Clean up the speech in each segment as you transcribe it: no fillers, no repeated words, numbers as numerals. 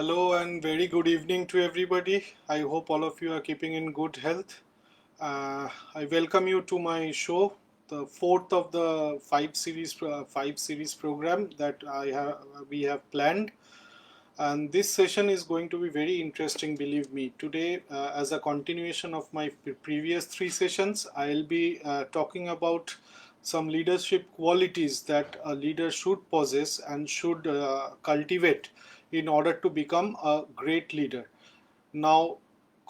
Hello and very good evening to everybody. I hope all of you are keeping in good health. I welcome you to my show, the fourth of the five series program that we have planned. And this session is going to be very interesting, believe me. Today, as a continuation of my previous three sessions, I'll be talking about some leadership qualities that a leader should possess and should cultivate in order to become a great leader. Now,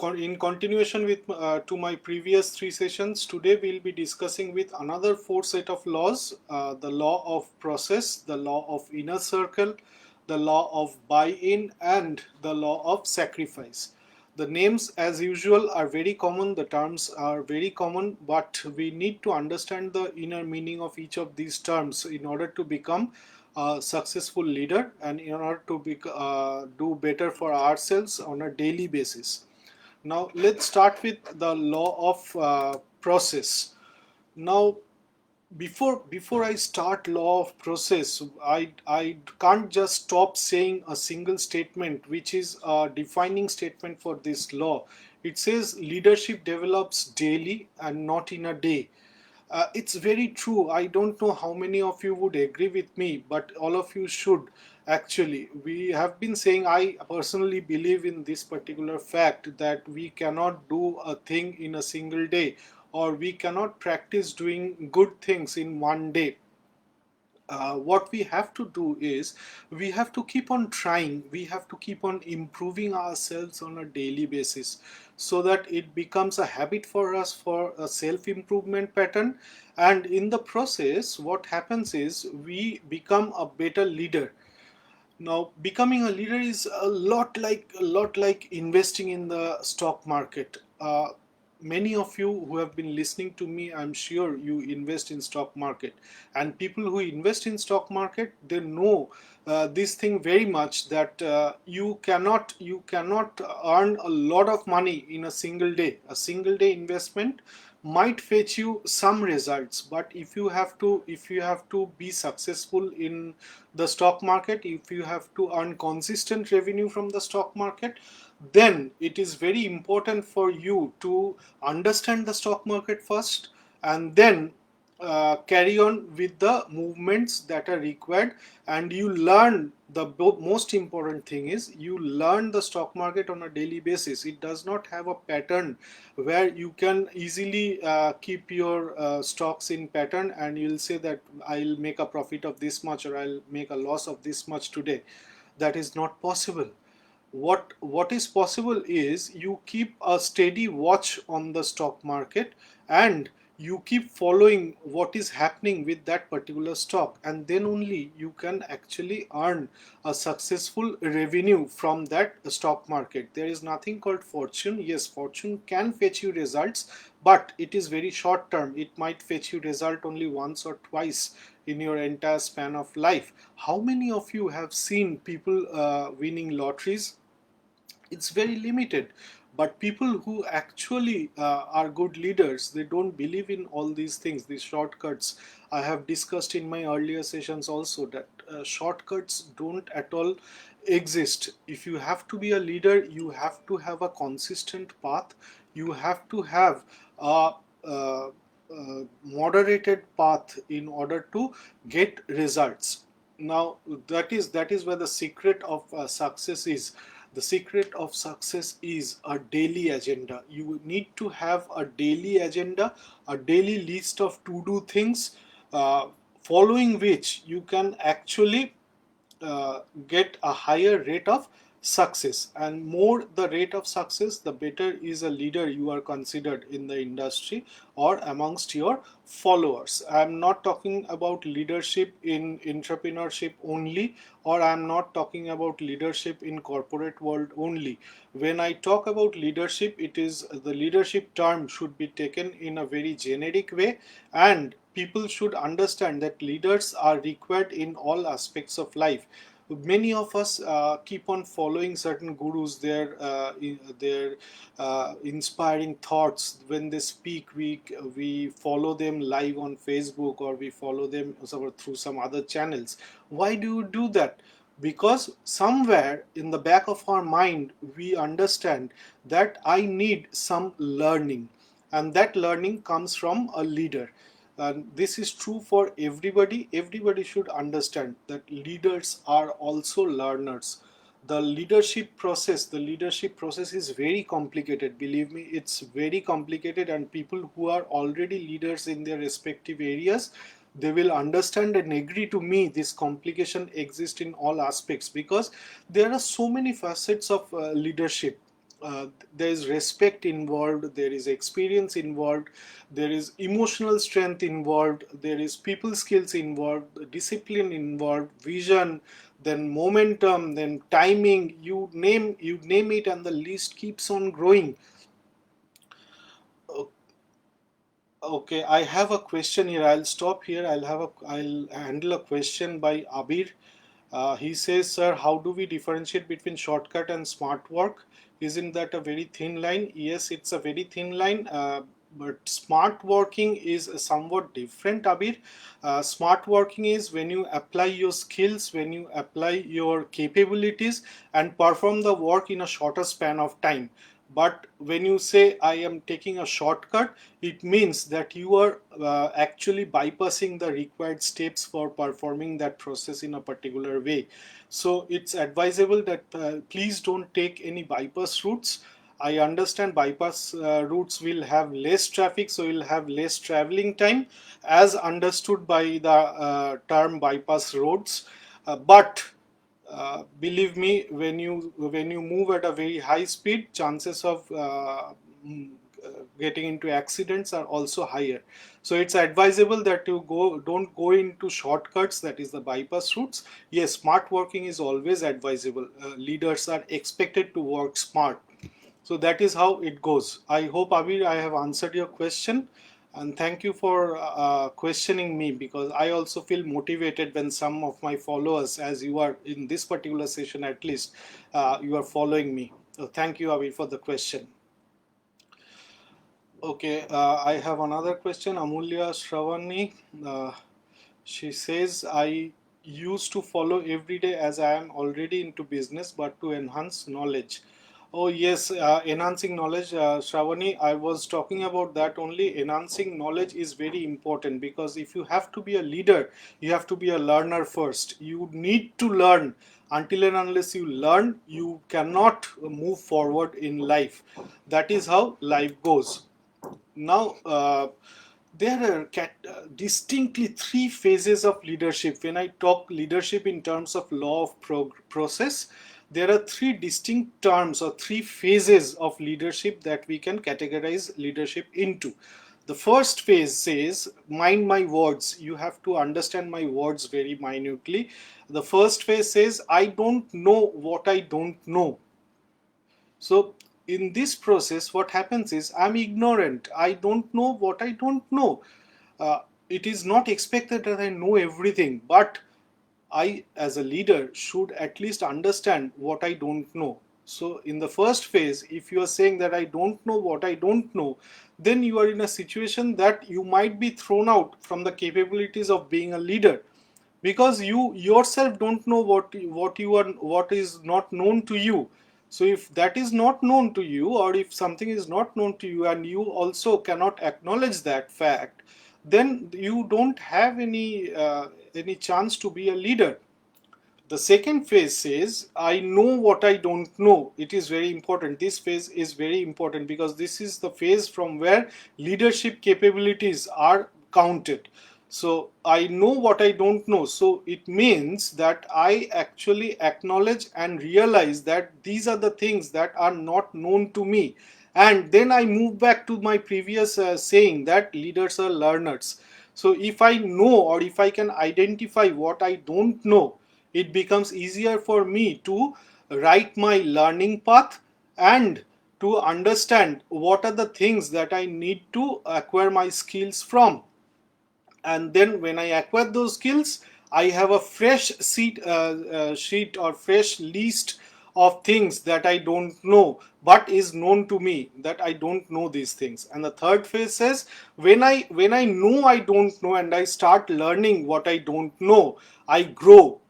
in continuation with to my previous three sessions, today we'll be discussing with another four set of laws: the law of process, the law of inner circle, the law of buy-in, and the law of sacrifice. The names, as usual, are very common. The terms are very common, but we need to understand the inner meaning of each of these terms in order to become a successful leader and in order to do better for ourselves on a daily basis. Now, let's start with the law of process. Now, before I start law of process, I can't just stop saying a single statement which is a defining statement for this law. It says leadership develops daily and not in a day. It's very true. I don't know how many of you would agree with me, but all of you should. Actually, we have been saying, I personally believe in this particular fact that we cannot do a thing in a single day, or we cannot practice doing good things in one day. What we have to do is we have to keep on trying, we have to keep on improving ourselves on a daily basis so that it becomes a habit for us, for a self improvement pattern. And in the process, what happens is we become a better leader. Now, becoming a leader is a lot like investing in the stock market. Many of you who have been listening to me, I'm sure you invest in stock market, and people who invest in stock market, they know this thing very much, that you cannot earn a lot of money in a single day. A single day investment might fetch you some results, but if you have to be successful in the stock market, if you have to earn consistent revenue from the stock market, then it is very important for you to understand the stock market first, and then carry on with the movements that are required. And you learn, the most important thing is you learn the stock market on a daily basis. It does not have a pattern where you can easily keep your stocks in pattern and you'll say that I'll make a profit of this much or I'll make a loss of this much today. That is not possible. What is possible is you keep a steady watch on the stock market, and you keep following what is happening with that particular stock, and then only you can actually earn a successful revenue from that stock market. There is nothing called fortune. Yes, fortune can fetch you results, but it is very short term. It might fetch you result only once or twice in your entire span of life. How many of you have seen people winning lotteries? It's very limited. But people who actually are good leaders, they don't believe in all these things, these shortcuts. I have discussed in my earlier sessions also that shortcuts don't at all exist. If you have to be a leader, you have to have a consistent path. You have to have a moderated path in order to get results. Now, that is where the secret of success is. The secret of success is a daily agenda. You need to have a daily agenda, a daily list of to do things, uh, following which you can actually get a higher rate of success. And more the rate of success, the better is a leader you are considered in the industry or amongst your followers. I am not talking about leadership in entrepreneurship only, or I am not talking about leadership in corporate world only. When I talk about leadership, it is the leadership term should be taken in a very generic way, and people should understand that leaders are required in all aspects of life. Many of us keep on following certain gurus, their inspiring thoughts. When they speak, we follow them live on Facebook, or we follow them through some other channels. Why do you do that? because somewhere in the back of our mind we understand that I need some learning, and that learning comes from a leader. And this is true for everybody. Everybody should understand that leaders are also learners. The leadership process is very complicated. Believe me, it's very complicated, and people who are already leaders in their respective areas, they will understand and agree to me this complication exists in all aspects, because there are so many facets of leadership. There is respect involved, there is experience involved, there is emotional strength involved, there is people skills involved, discipline involved, vision, then momentum, then timing, you name it, and the list keeps on growing. Okay, I have a question here. I'll stop here. I'll handle a question by Abir. He says, "Sir, how do we differentiate between shortcut and smart work? Isn't that a very thin line?" Yes, it's a very thin line. But smart working is somewhat different, Abir. Smart working is when you apply your skills, when you apply your capabilities and perform the work in a shorter span of time. But when you say I am taking a shortcut, it means that you are actually bypassing the required steps for performing that process in a particular way. So it's advisable that please don't take any bypass routes. I understand bypass routes will have less traffic, so you'll have less traveling time, as understood by the term bypass roads. But believe me, when you move at a very high speed, chances of getting into accidents are also higher. So it's advisable that you don't go into shortcuts, that is the bypass routes. Yes, smart working is always advisable. Leaders are expected to work smart. So that is how it goes. I hope, Abir, I have answered your question, and thank you for questioning me, because I also feel motivated when some of my followers, as you are in this particular session at least, you are following me. So thank you, Abir, for the question. Okay, I have another question. Amulya Shravani, she says, I used to follow every day as I am already into business, but to enhance knowledge. Oh, yes, enhancing knowledge, Shravani, I was talking about that only. Enhancing knowledge is very important, because if you have to be a leader, you have to be a learner first. You need to learn. Until and unless you learn, you cannot move forward in life. That is how life goes. Now, there are distinctly three phases of leadership. When I talk leadership in terms of law of process, there are three distinct terms or three phases of leadership that we can categorize leadership into. The first phase says, mind my words. You have to understand my words very minutely. The first phase says, I don't know what I don't know. So in this process, what happens is I'm ignorant. I don't know what I don't know. It is not expected that I know everything, but I, as a leader, should at least understand what I don't know. So, in the first phase, if you are saying that I don't know what I don't know, then you are in a situation that you might be thrown out from the capabilities of being a leader, because you yourself don't know what is not known to you. So if that is not known to you, or if something is not known to you and you also cannot acknowledge that fact, then you don't have any chance to be a leader. The second phase says, I know what I don't know. It is very important. This phase is very important, because this is the phase from where leadership capabilities are counted. So I know what I don't know. So it means that I actually acknowledge and realize that these are the things that are not known to me. And then I move back to my previous saying that leaders are learners. So if I know, or if I can identify what I don't know, it becomes easier for me to write my learning path and to understand what are the things that I need to acquire my skills from. And then when I acquire those skills, I have a fresh sheet or fresh list of things that I don't know but is known to me, that I don't know these things. And the third phase says, when I know I don't know and I start learning what I don't know, I grow.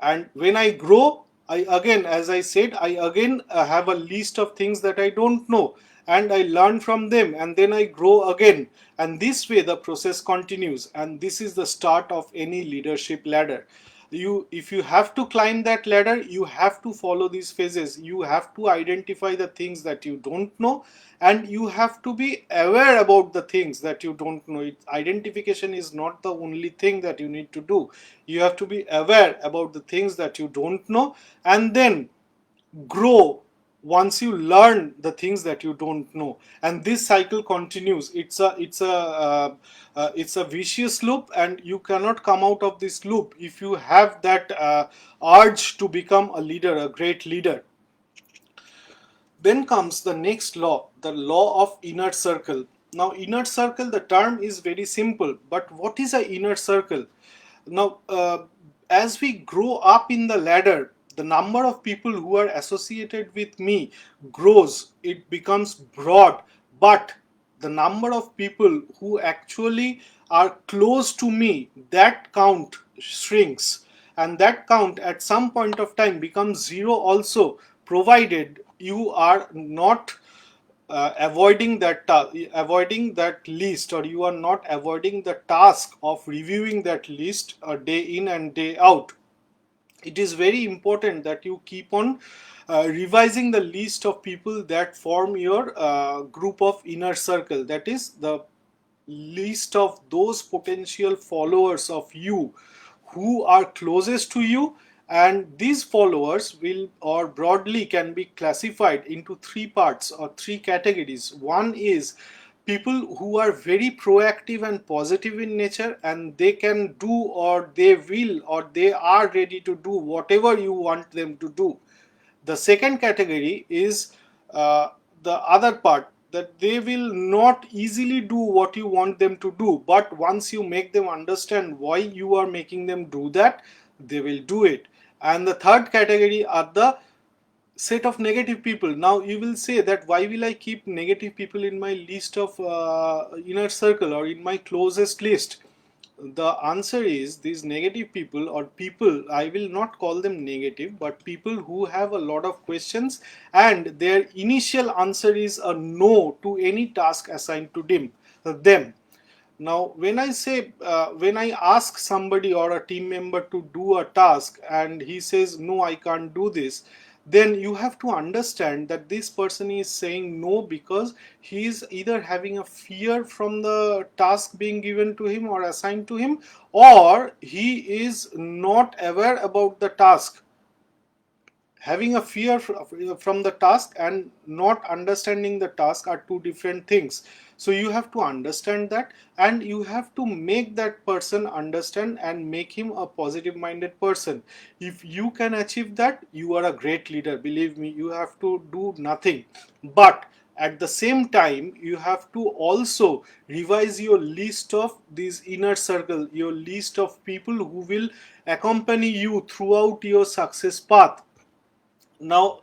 And when I grow, I again, as I said, I again have a list of things that I don't know, and I learn from them, and then I grow again. And this way the process continues, and this is the start of any leadership ladder. If you have to climb that ladder, you have to follow these phases. You have to identify the things that you don't know, and you have to be aware about the things that you don't know. Identification is not the only thing that you need to do. You have to be aware about the things that you don't know, and then grow once you learn the things that you don't know. And this cycle continues. It's a vicious loop, and you cannot come out of this loop if you have that urge to become a leader, a great leader. Then comes the next law, the law of inner circle. Now, inner circle, the term is very simple, but what is an inner circle? Now, as we grow up in the ladder, the number of people who are associated with me grows, it becomes broad, but the number of people who actually are close to me, that count shrinks, and that count at some point of time becomes zero also, provided you are not avoiding that list, or you are not avoiding the task of reviewing that list day in and day out. It is very important that you keep on revising the list of people that form your group of inner circle, that is the list of those potential followers of you who are closest to you. And these followers will, or broadly can be classified into three parts or three categories. One is people who are very proactive and positive in nature, and they can do, or they will, or they are ready to do whatever you want them to do. The second category is the other part, that they will not easily do what you want them to do, but once you make them understand why you are making them do that, they will do it. And the third category are the set of negative people. Now you will say that why will I keep negative people in my list of inner circle, or in my closest list? The answer is, these negative people, or people, I will not call them negative, but people who have a lot of questions, and their initial answer is a no to any task assigned to them. Now, when I ask somebody or a team member to do a task and he says, no, I can't do this, then you have to understand that this person is saying no because he is either having a fear from the task being given to him or assigned to him, or he is not aware about the task. Having a fear from the task and not understanding the task are two different things. So you have to understand that, and you have to make that person understand and make him a positive minded person. If you can achieve that, you are a great leader. Believe me, you have to do nothing, but at the same time you have to also revise your list of these inner circle, your list of people who will accompany you throughout your success path. Now,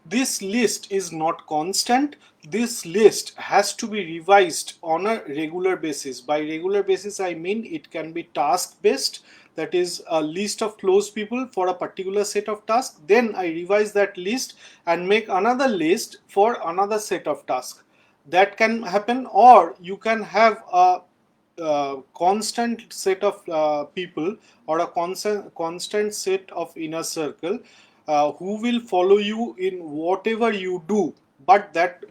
this list is not constant. This list has to be revised on a regular basis. By regular basis, I mean it can be task based, that is a list of close people for a particular set of tasks. Then I revise that list and make another list for another set of tasks. That can happen, or you can have a constant set of people, or a constant set of inner circle who will follow you in whatever you do. But that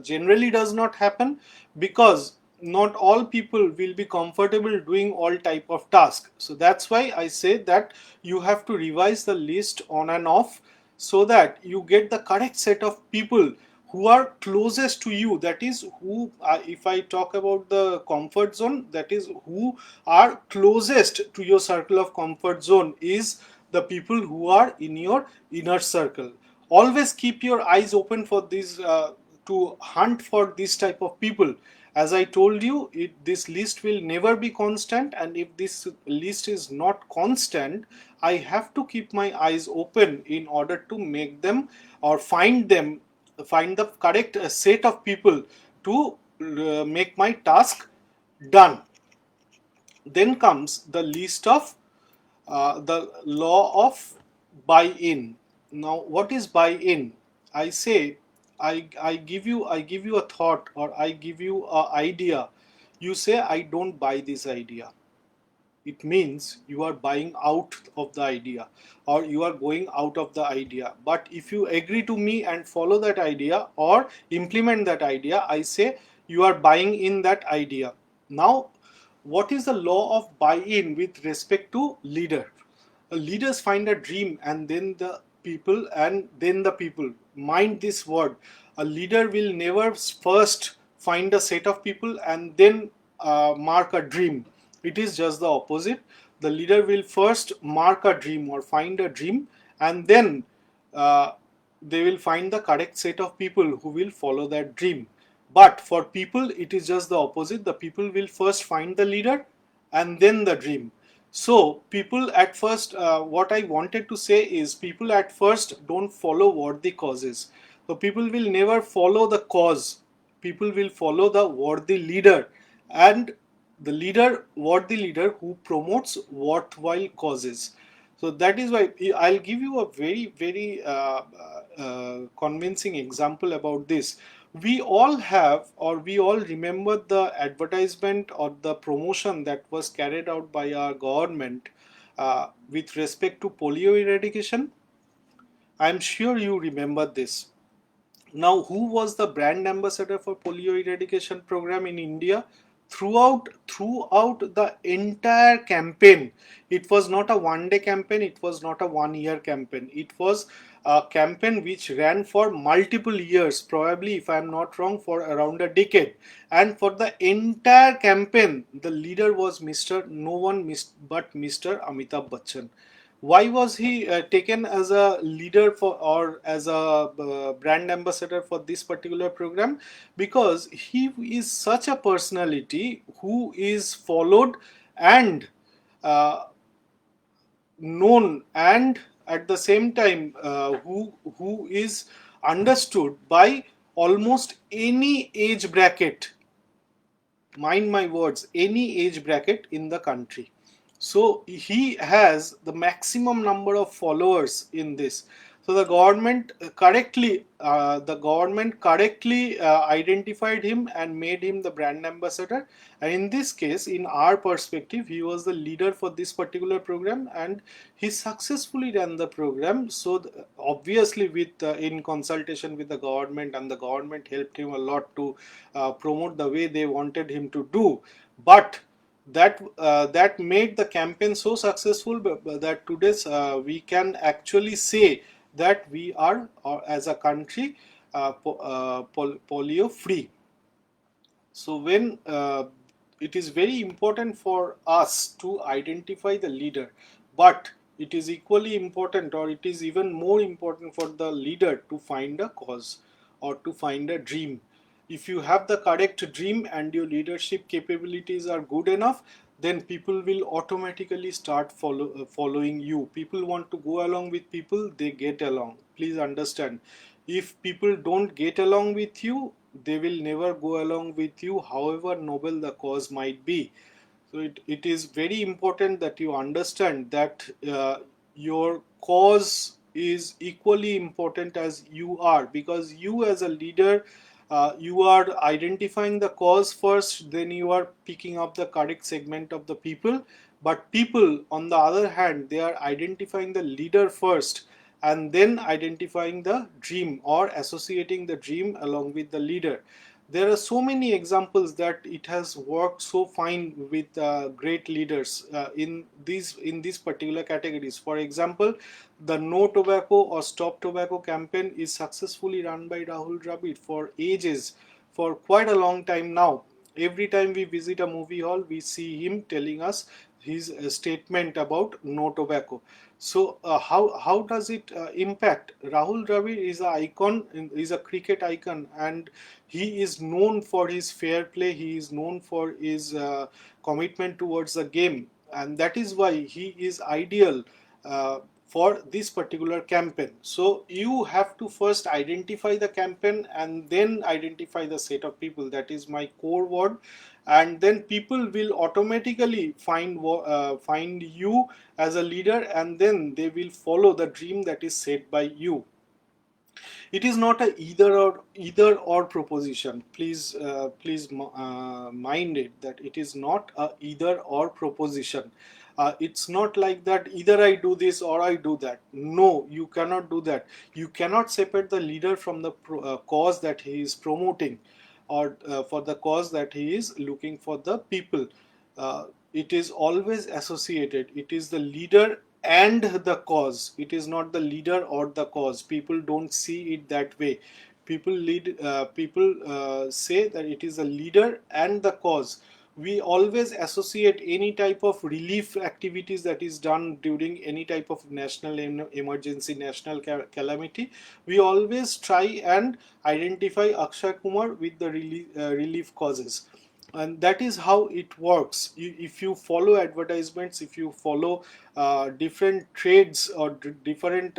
generally does not happen, because not all people will be comfortable doing all type of tasks. So that's why I say that you have to revise the list on and off, so that you get the correct set of people who are closest to you. That is who, if I talk about the comfort zone, that is who are closest to your circle of comfort zone, is the people who are in your inner circle. Always keep your eyes open for these, to hunt for this type of people. As I told you, this list will never be constant, and if this list is not constant, I have to keep my eyes open in order to make them, or find the correct set of people to make my task done. Then comes the list of the law of buy in. Now, what is buy in? I say, I give you a thought, or I give you a idea. You say, I don't buy this idea. It means you are buying out of the idea, or you are going out of the idea. But if you agree to me and follow that idea or implement that idea, I say you are buying in that idea. Now, what is the law of buy-in with respect to leader? Leaders find a dream, and then the people mind this word. A leader will never first find a set of people and then mark a dream. It is just the opposite. The leader will first mark a dream or find a dream, and then uh, they will find the correct set of people who will follow that dream. But for people, it is just the opposite. The people will first find the leader and then the dream. So, people at first, what I wanted to say is, people at first don't follow what the cause is. So, people will never follow the cause. People will follow the worthy leader, and the leader, worthy leader who promotes worthwhile causes. So that is why I'll give you a very convincing example about this. We all have, or we all remember the advertisement or the promotion that was carried out by our government with respect to polio eradication. I'm sure you remember this. Now, who was the brand ambassador for polio eradication program in India? Throughout the entire campaign, it was not a one day campaign, it was not a 1 year campaign. It was a campaign which ran for multiple years, probably, if I am not wrong, for around a decade. And for the entire campaign, the leader was no one but Mr. Amitabh Bachchan. Why was he taken as a leader for, or as a brand ambassador for this particular program? Because he is such a personality who is followed and uh, known, and at the same time who is understood by almost any age bracket, mind my words, any age bracket in the country. So he has the maximum number of followers in this. So the government correctly identified him and made him the brand ambassador. And in this case, in our perspective, he was the leader for this particular program, and he successfully ran the program. So obviously, with in consultation with the government, and the government helped him a lot to promote the way they wanted him to do. But that made the campaign so successful that today we can actually say that we are, as a country, polio free. So when it is very important for us to identify the leader, but it is equally important, or it is even more important, for the leader to find a cause or to find a dream. If you have the correct dream and your leadership capabilities are good enough, then people will automatically start following you. People want to go along with people, they get along. Please understand, if people don't get along with you, they will never go along with you, however noble the cause might be. So it is very important that you understand that your cause is equally important as you are, because you, as a leader, you are identifying the cause first, then you are picking up the correct segment of the people. But people, on the other hand, they are identifying the leader first, and then identifying the dream, or associating the dream along with the leader. There are so many examples that it has worked so fine with great leaders in these particular categories. For example, the No Tobacco or Stop Tobacco campaign is successfully run by Rahul Dravid for ages, for quite a long time now. Every time we visit a movie hall, we see him telling us his statement about no tobacco. So how does it impact? Rahul Dravid is an icon, is a cricket icon, and he is known for his fair play. He is known for his commitment towards the game, and that is why he is ideal for this particular campaign. So you have to first identify the campaign and then identify the set of people. That is my core word. and then people will automatically find you as a leader, and then they will follow the dream that is set by you. It is not a either or proposition. Please mind it that it is not a either or proposition. It's not like that either I do this or I do that. No, you cannot do that. You cannot separate the leader from the cause that he is promoting, or for the cause that he is looking for the people. It is always associated. It is the leader and the cause. It is not the leader or the cause. People don't see it that way. People say that it is the leader and the cause. We always associate any type of relief activities that is done during any type of national emergency, national calamity. We always try and identify Akshay Kumar with the relief causes, and that is how it works. If you follow advertisements, if you follow different trades or different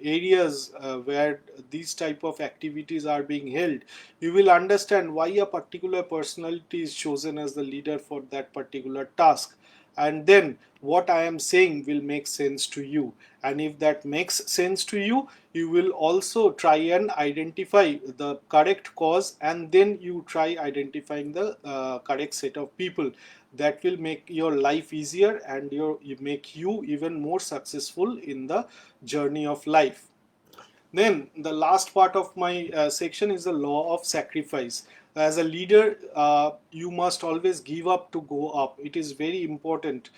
areas where these type of activities are being held, you will understand why a particular personality is chosen as the leader for that particular task, and then what I am saying will make sense to you. And if that makes sense to you, you will also try and identify the correct cause, and then you try identifying the correct set of people. That will make your life easier, and make you even more successful in the journey of life. Then the last part of my section is the law of sacrifice. As a leader, you must always give up to go up. It is very important.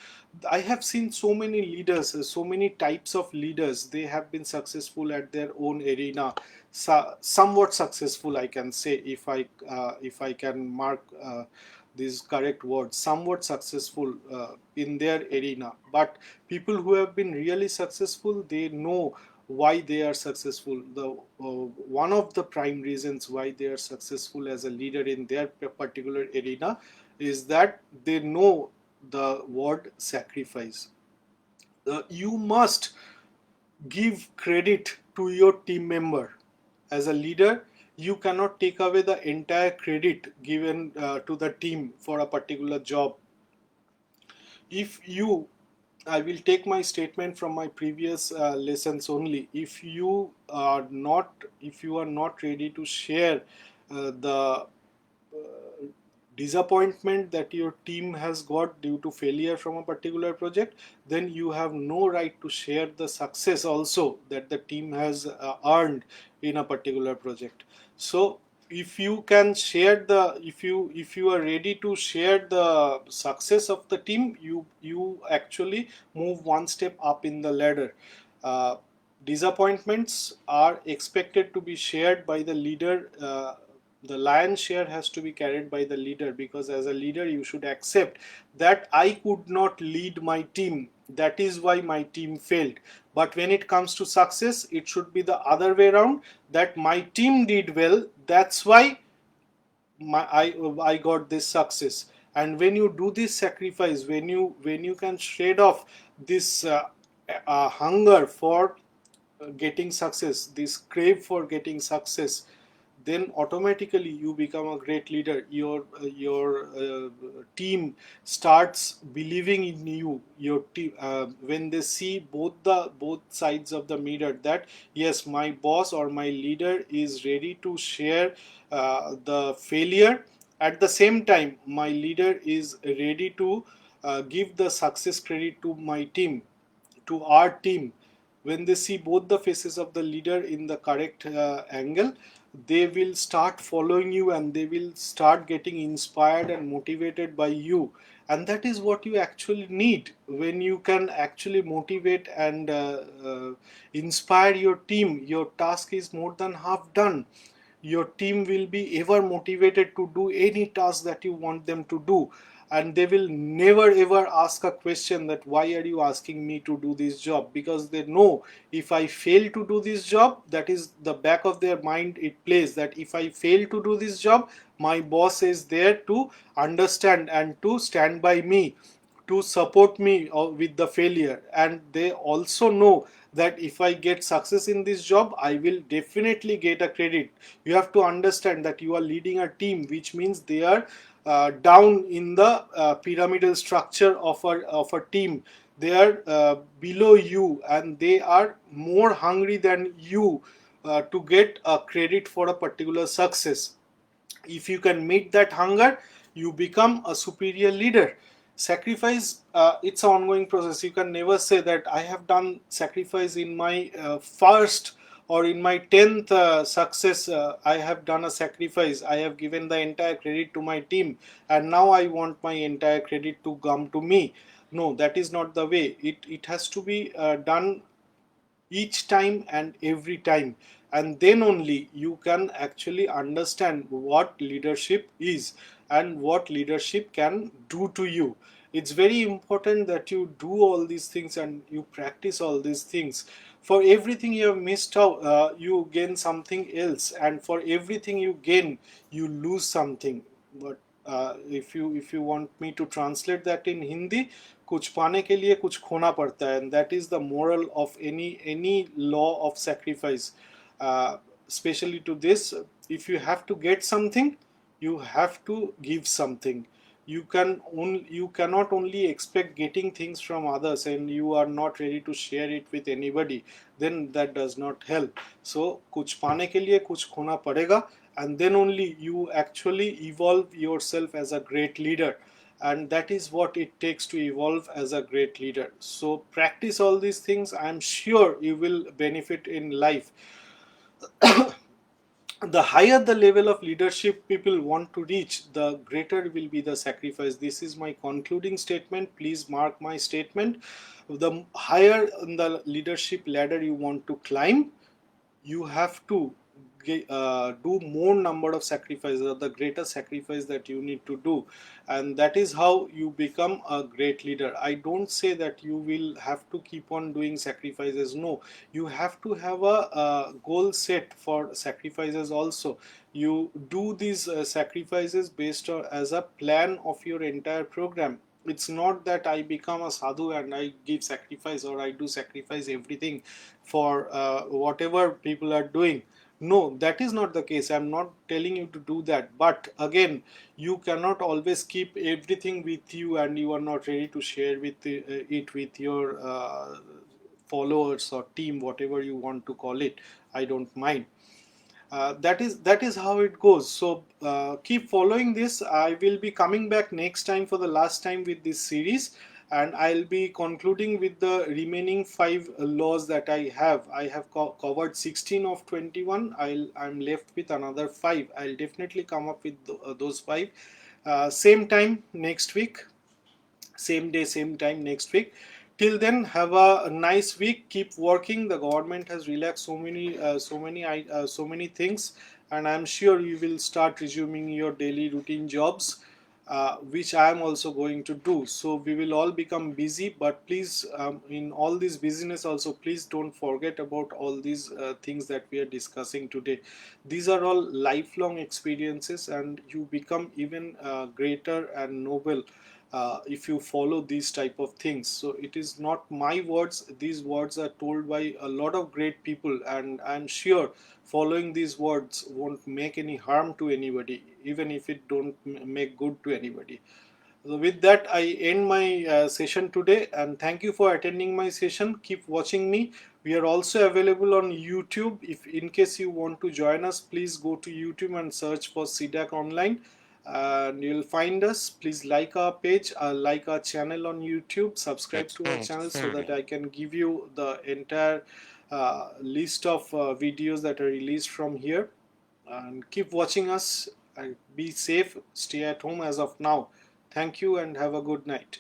I have seen so many leaders, so many types of leaders. They have been successful at their own arena, somewhat successful, I can say, if I can mark these correct words, somewhat successful in their arena. But people who have been really successful, they know why they are successful. The one of the prime reasons why they are successful as a leader in their particular arena is that they know the word sacrifice. You must give credit to your team member. As a leader, you cannot take away the entire credit given to the team for a particular job. If you I will take my statement from my previous lessons only. If you are not ready to share the disappointment that your team has got due to failure from a particular project, then you have no right to share the success also that the team has earned in a particular project. So if you can share the if you are ready to share the success of the team, you actually move one step up in the ladder. uh, Disappointments are expected to be shared by the leader. The lion's share has to be carried by the leader, because as a leader you should accept that I could not lead my team, that is why my team failed. But when it comes to success, it should be the other way around, that my team did well, that's why I got this success. And when you do this sacrifice, when you can shade off this hunger for getting success, this crave for getting success, then automatically you become a great leader. Your team starts believing in you. Your team, when they see both sides of the mirror, that yes, my boss or my leader is ready to share the failure, at the same time my leader is ready to give the success credit to my team, to our team. When they see both the faces of the leader in the correct angle, they will start following you, and they will start getting inspired and motivated by you. And that is what you actually need. When you can actually motivate and inspire your team, your task is more than half done. Your team will be ever motivated to do any task that you want them to do, and they will never ever ask a question that why are you asking me to do this job, because they know if I fail to do this job, that is the back of their mind, it plays that if I fail to do this job, my boss is there to understand and to stand by me, to support me with the failure. And they also know that if I get success in this job, I will definitely get a credit. You have to understand that you are leading a team, which means they are down in the pyramidal structure of a team. They are below you and they are more hungry than you to get a credit for a particular success. If you can meet that hunger, you become a superior leader. Sacrifice, it's an ongoing process. You can never say that I have done sacrifice in my first or in my 10th success. I have done a sacrifice, I have given the entire credit to my team, and now I want my entire credit to come to me. No, that is not the way. It has to be done each time and every time, and then only you can actually understand what leadership is and what leadership can do to you. It's very important that you do all these things and you practice all these things. For everything you have missed out, you gain something else, and for everything you gain, you lose something. But if you want me to translate that in Hindi, कुछ पाने के लिए कुछ खोना पड़ता है, and that is the moral of any law of sacrifice. Especially to this, if you have to get something, you have to give something. You cannot only expect getting things from others and you are not ready to share it with anybody, then that does not help. So कुछ पाने के लिए कुछ खोना पड़ेगा, and then only you actually evolve yourself as a great leader, and that is what it takes to evolve as a great leader. So practice all these things, I'm sure you will benefit in life. The higher the level of leadership people want to reach, the greater will be the sacrifice. This is my concluding statement. Please mark my statement. The higher on the leadership ladder you want to climb, you have to do more number of sacrifices, or the greater sacrifice that you need to do, and that is how you become a great leader. I don't say that you will have to keep on doing sacrifices. No, you have to have a goal set for sacrifices also. You do these sacrifices based on as a plan of your entire program. It's not that I become a sadhu and I give sacrifice, or I do sacrifice everything for whatever people are doing. No, that is not the case. I'm not telling you to do that. But again, you cannot always keep everything with you and you are not ready to share with it with your followers or team, whatever you want to call it. I don't mind. That is how it goes. So keep following this. I will be coming back next time for the last time with this series, and I'll be concluding with the remaining 5 laws that I have covered 16 of 21. I'm left with another 5. I'll definitely come up with those 5 same time next week, same day, same time next week. Till then, have a nice week. Keep working. The government has relaxed so many things, and I'm sure you will start resuming your daily routine jobs, which I am also going to do. So we will all become busy, but please, in all this busyness, also please don't forget about all these things that we are discussing today. These are all lifelong experiences, and you become even greater and noble if you follow these type of things. So it is not my words, these words are told by a lot of great people, and I'm sure following these words won't make any harm to anybody, even if it don't make good to anybody. So with that, I end my session today, and thank you for attending my session. Keep watching me. We are also available on YouTube. If in case you want to join us, please go to YouTube and search for CDAC Online, and you'll find us. Please like our page, like our channel on YouTube, subscribe to our channel so that I can give you the entire list of videos that are released from here. And keep watching us, and be safe, stay at home as of now. Thank you and have a good night.